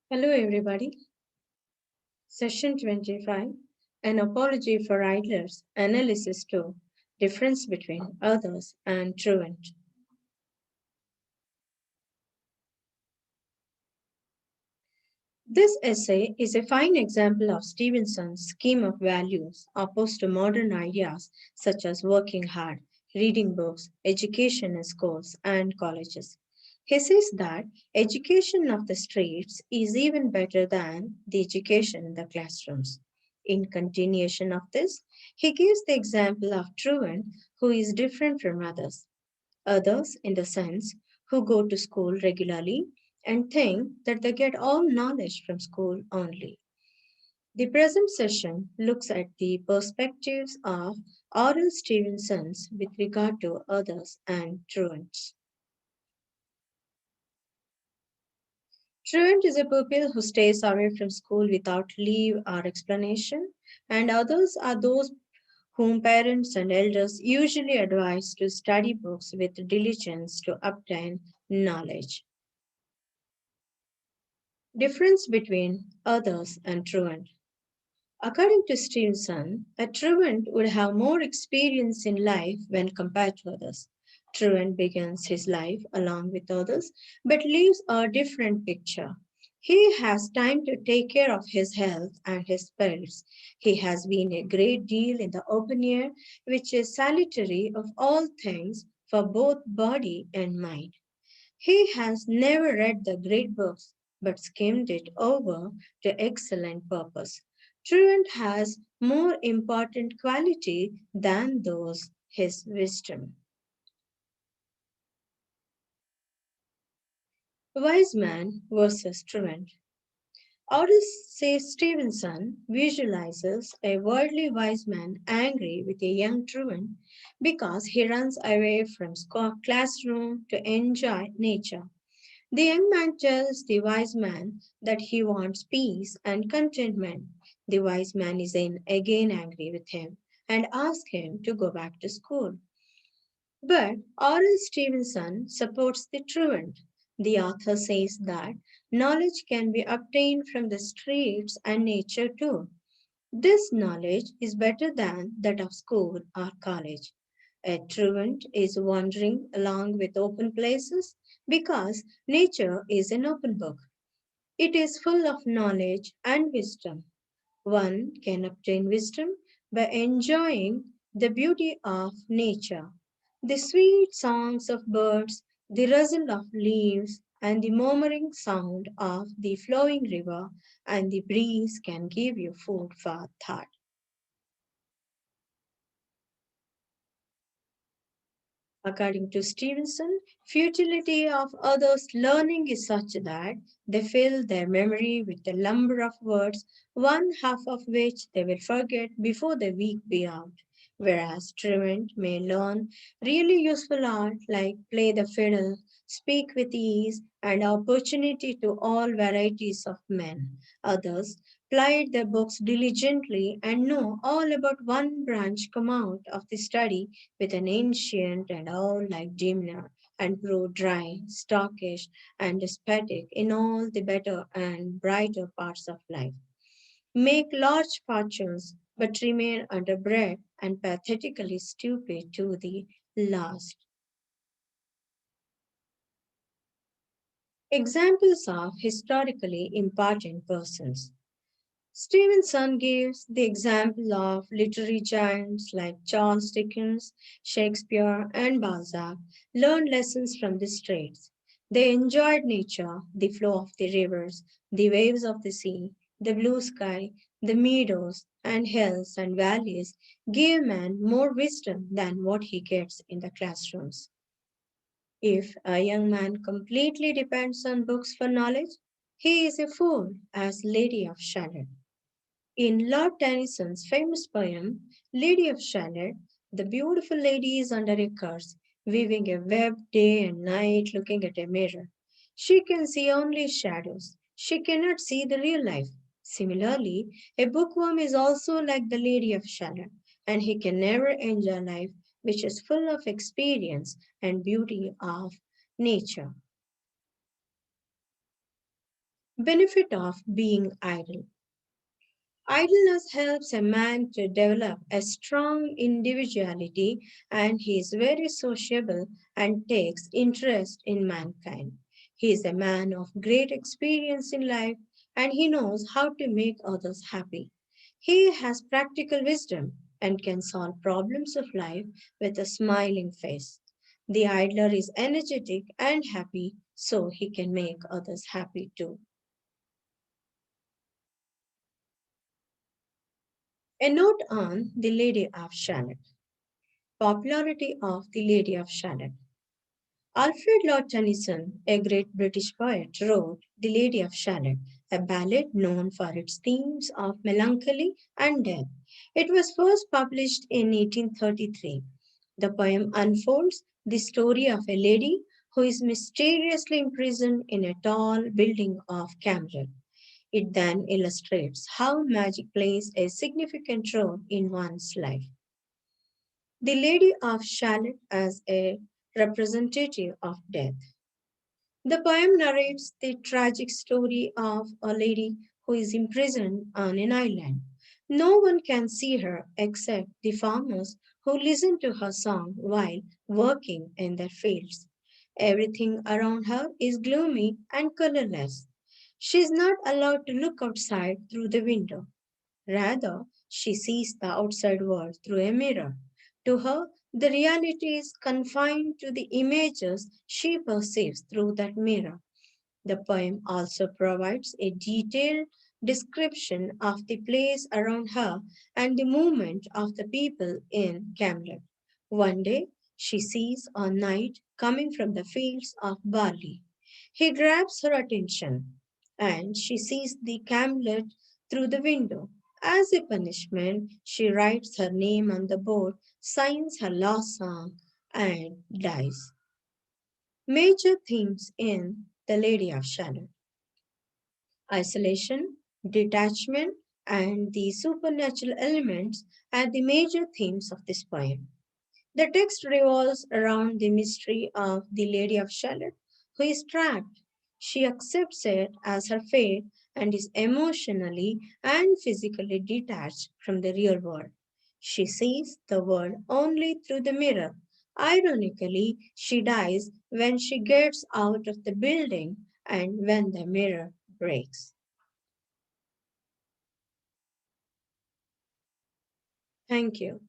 Hello, everybody. Session 25 An Apology for Idlers, Analysis 2 Difference between Others and Truant. This essay is a fine example of Stevenson's scheme of values opposed to modern ideas such as working hard, reading books, education in schools and colleges. He says that education of the streets is even better than the education in the classrooms. In continuation of this, he gives the example of truant who is different from others. Others, in the sense, who go to school regularly and think that they get all knowledge from school only. The present session looks at the perspectives of Oral Stevenson's with regard to others and truants. Truant is a pupil who stays away from school without leave or explanation, and others are those whom parents and elders usually advise to study books with diligence to obtain knowledge. Difference between others and truant. According to Stevenson, a truant would have more experience in life when compared to others. Truant begins his life along with others but leaves a different picture. He has time to take care of his health and his spirits. He has been a great deal in the open air, which is salutary of all things for both body and mind. He has never read the great books, but skimmed it over to excellent purpose. Truant has more important quality than those his wisdom. Wise man versus truant. Odyssey Stevenson visualizes a worldly wise man angry with a young truant because he runs away from classroom to enjoy nature. The young man tells the wise man that he wants peace and contentment. The wise man is again angry with him and asks him to go back to school. But Oral Stevenson supports the truant. The author says that knowledge can be obtained from the streets and nature too. This knowledge is better than that of school or college. A truant is wandering along with open places because nature is an open book. It is full of knowledge and wisdom. One can obtain wisdom by enjoying the beauty of nature, the sweet songs of birds, the rustle of leaves, and the murmuring sound of the flowing river, and the breeze can give you food for thought. According to Stevenson, futility of others' learning is such that they fill their memory with a lumber of words, one half of which they will forget before the week be out. Whereas truant may learn really useful art like play the fiddle, speak with ease, and opportunity to all varieties of men. Others plied their books diligently and know all about one branch come out of the study with an ancient and owl like demeanor, and grow dry, stockish, and despotic in all the better and brighter parts of life. Make large fortunes, but remain underbred and pathetically stupid to the last. Examples of historically important persons. Stevenson gives the example of literary giants like Charles Dickens, Shakespeare, and Balzac learned lessons from the streets. They enjoyed nature, the flow of the rivers, the waves of the sea, the blue sky, the meadows and hills and valleys gave man more wisdom than what he gets in the classrooms. If a young man completely depends on books for knowledge, he is a fool, as Lady of Shalott. In Lord Tennyson's famous poem, Lady of Shalott, the beautiful lady is under a curse, weaving a web day and night looking at a mirror. She can see only shadows. She cannot see the real life. Similarly, a bookworm is also like the Lady of Shalott, and he can never enjoy life, which is full of experience and beauty of nature. Benefit of being idle. Idleness helps a man to develop a strong individuality, and he is very sociable and takes interest in mankind. He is a man of great experience in life, and he knows how to make others happy. He has practical wisdom and can solve problems of life with a smiling face. The idler is energetic and happy, so he can make others happy too. A note on the Lady of Shalott. Popularity of The Lady of Shalott. Alfred Lord Tennyson, a great British poet, wrote The Lady of Shalott, a ballad known for its themes of melancholy and death. It was first published in 1833. The poem unfolds the story of a lady who is mysteriously imprisoned in a tall building of Camden. It then illustrates how magic plays a significant role in one's life. The Lady of Shalott as a representative of death. The poem narrates the tragic story of a lady who is imprisoned on an island. No one can see her except the farmers who listen to her song while working in their fields. Everything around her is gloomy and colorless. She is not allowed to look outside through the window. Rather, she sees the outside world through a mirror. To her, the reality is confined to the images she perceives through that mirror. The poem also provides a detailed description of the place around her and the movement of the people in Camlet. One day, she sees a knight coming from the fields of barley. He grabs her attention, and she sees the Camlet through the window. As a punishment, she writes her name on the board, signs her last song, and dies. Major themes in The Lady of Shalott: isolation, detachment, and the supernatural elements are the major themes of this poem. The text revolves around the mystery of the Lady of Shalott, who is trapped. She accepts it as her fate and is emotionally and physically detached from the real world. She sees the world only through the mirror. Ironically, she dies when she gets out of the building and when the mirror breaks. Thank you.